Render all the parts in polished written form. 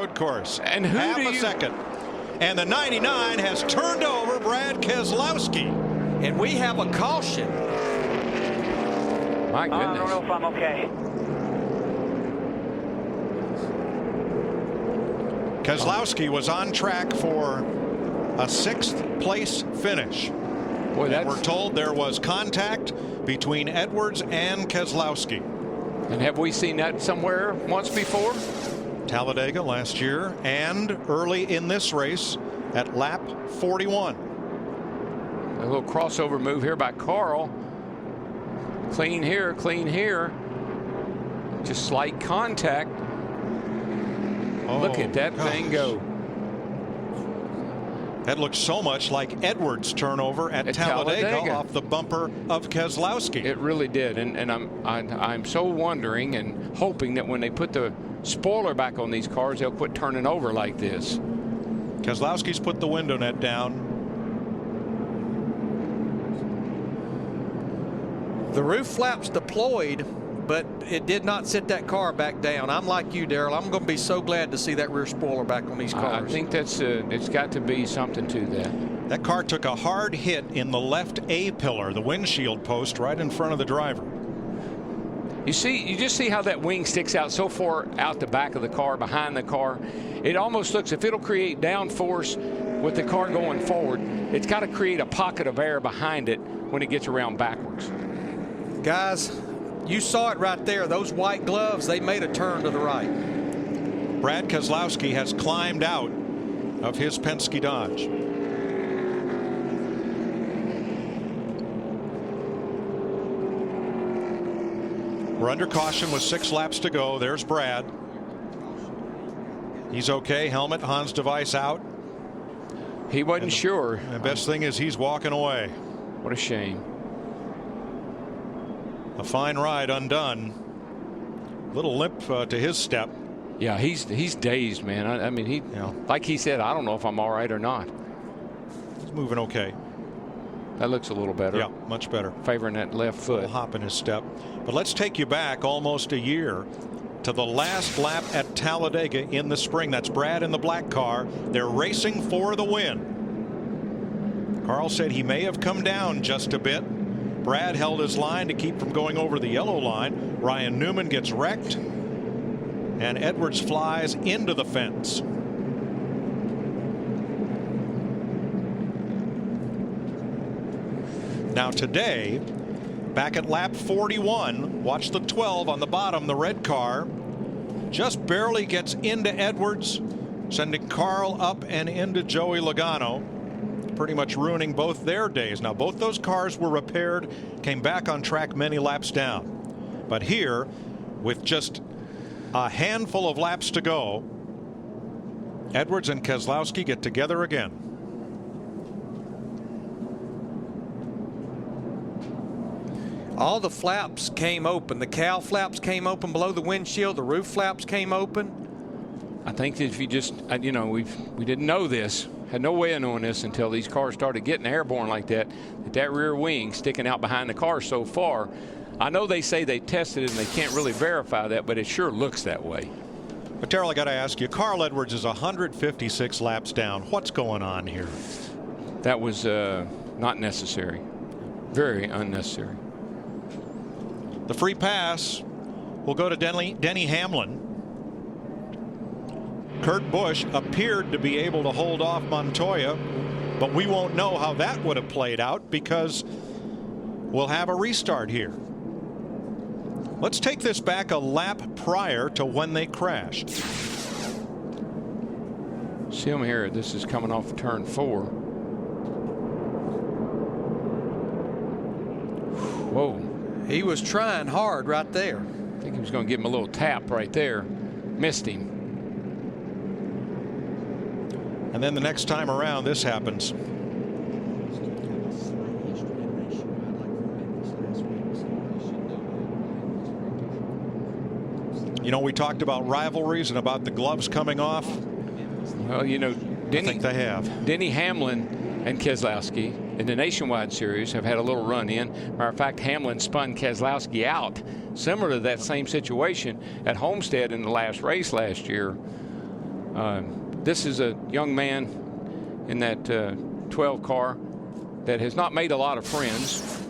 road course. And who half do a you... second. And the 99 has turned over Brad Keselowski. And we have a caution. My goodness. I don't know if I'm okay. Keselowski was on track for a 6th place finish. Boy, that's... We're told there was contact between Edwards and Keselowski. And have we seen that somewhere once before? Talladega last year and early in this race at lap 41. A little crossover move here by Carl. Clean here, clean here. Just slight contact. Oh, look at that thing go. That looks so much like Edwards' turnover at Talladega off the bumper of Keselowski. It really did, and I'm so wondering and hoping that when they put the spoiler back on these cars, they'll quit turning over like this. Keselowski's put the window net down. The roof flaps deployed, but it did not sit that car back down. I'm like you, Darrell. I'm going to be so glad to see that rear spoiler back on these cars. I think that's it's got to be something to that. That car took a hard hit in the left A pillar, the windshield post right in front of the driver. You just see how that wing sticks out so far out the back of the car, behind the car. It almost looks, if it'll create downforce with the car going forward, it's got to create a pocket of air behind it when it gets around backwards. Guys, you saw it right there. Those white gloves, they made a turn to the right. Brad Keselowski has climbed out of his Penske Dodge. We're under caution with 6 laps to go. There's Brad. He's okay. Helmet, Hans device out. He wasn't sure. The best thing is he's walking away. What a shame. A fine ride undone. Little limp to his step. Yeah, he's dazed, man. I mean, like he said, I don't know if I'm all right or not. He's moving okay. That looks a little better. Yeah, much better. Favoring that left foot. A little hop in his step. But let's take you back almost a year to the last lap at Talladega in the spring. That's Brad in the black car. They're racing for the win. Carl said he may have come down just a bit. Brad held his line to keep from going over the yellow line. Ryan Newman gets wrecked, and Edwards flies into the fence. Now today, back at lap 41, watch the 12 on the bottom, the red car just barely gets into Edwards, sending Carl up and into Joey Logano, pretty much ruining both their days. Now both those cars were repaired, came back on track many laps down. But here, with just a handful of laps to go, Edwards and Keselowski get together again. All the flaps came open. The cowl flaps came open below the windshield. The roof flaps came open. I think that if you just, you know, we didn't know this, had no way of knowing this until these cars started getting airborne like that. That rear wing sticking out behind the car so far. I know they say they tested it and they can't really verify that, but it sure looks that way. But Terrell, I got to ask you, Carl Edwards is 156 laps down. What's going on here? That was not necessary. Very unnecessary. The free pass will go to Denny Hamlin. Kurt Busch appeared to be able to hold off Montoya, but we won't know how that would have played out because we'll have a restart here. Let's take this back a lap prior to when they crashed. See him here. This is coming off turn 4. Whoa. He was trying hard right there. I think he was going to give him a little tap right there. Missed him. And then the next time around, this happens. You know, we talked about rivalries and about the gloves coming off. Well, you know, I think they have. Denny Hamlin and Keselowski in the Nationwide Series have had a little run in. Matter of fact, Hamlin spun Keselowski out, similar to that same situation at Homestead in the last race last year. This is a young man in that 12 car that has not made a lot of friends,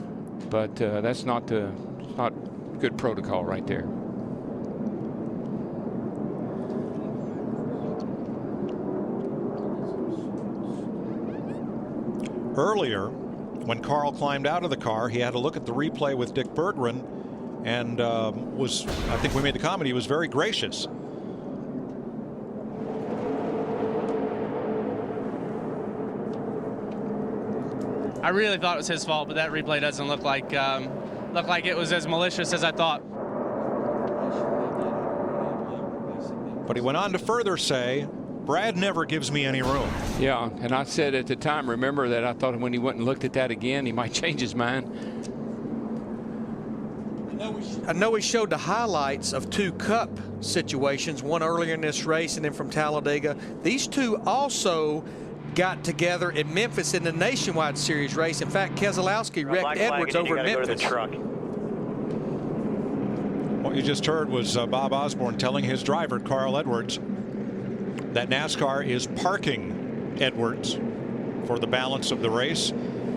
but that's not good protocol right there. Earlier, when Carl climbed out of the car, he had a look at the replay with Dick Berggren, and I think we made the comment, he was very gracious. I really thought it was his fault, but that replay doesn't look like it was as malicious as I thought. But he went on to further say, Brad never gives me any room. Yeah, and I said at the time, remember that I thought when he went and looked at that again, he might change his mind. I know we showed the highlights of 2 Cup situations, one earlier in this race and then from Talladega. These two also got together in Memphis in the Nationwide Series race. In fact, Keselowski wrecked Edwards over in Memphis. What you just heard was Bob Osborne telling his driver, Carl Edwards, that NASCAR is parking Edwards for the balance of the race,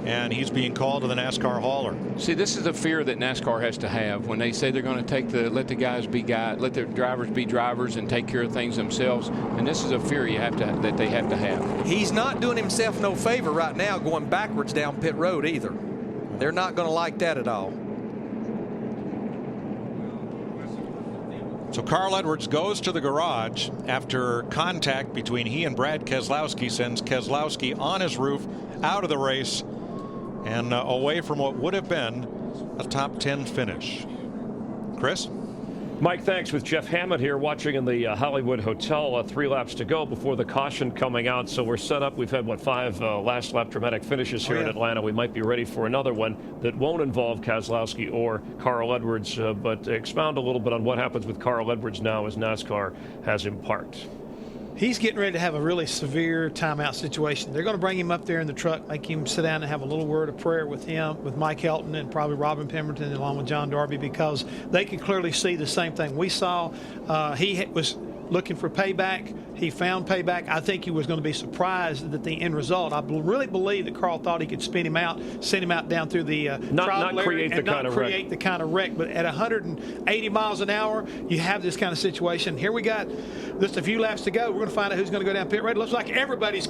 and he's being called to the NASCAR hauler. See, this is a fear that NASCAR has to have when they say they're going to let the guys be guys, let the drivers be drivers and take care of things themselves. And this is a fear that they have to have. He's not doing himself no favor right now going backwards down pit road either. They're not going to like that at all. So Carl Edwards goes to the garage after contact between he and Brad Keselowski sends Keselowski on his roof out of the race and away from what would have been a top 10 finish. Chris? Mike, thanks. With Jeff Hammond here watching in the Hollywood Hotel. 3 laps to go before the caution coming out. So we're set up. We've had, what, 5 last lap dramatic finishes here in Atlanta. We might be ready for another one that won't involve Keselowski or Carl Edwards. But expound a little bit on what happens with Carl Edwards now as NASCAR has him parked. He's getting ready to have a really severe timeout situation. They're going to bring him up there in the truck, make him sit down and have a little word of prayer with him, with Mike Helton and probably Robin Pemberton along with John Darby, because they can clearly see the same thing we saw. He was looking for payback. He found payback. I think he was going to be surprised at the end result. I really believe that Carl thought he could spin him out, send him out down through the not create the kind of wreck. But at 180 miles an hour, you have this kind of situation. Here we got just a few laps to go. We're going to find out who's going to go down pit road. It looks like everybody's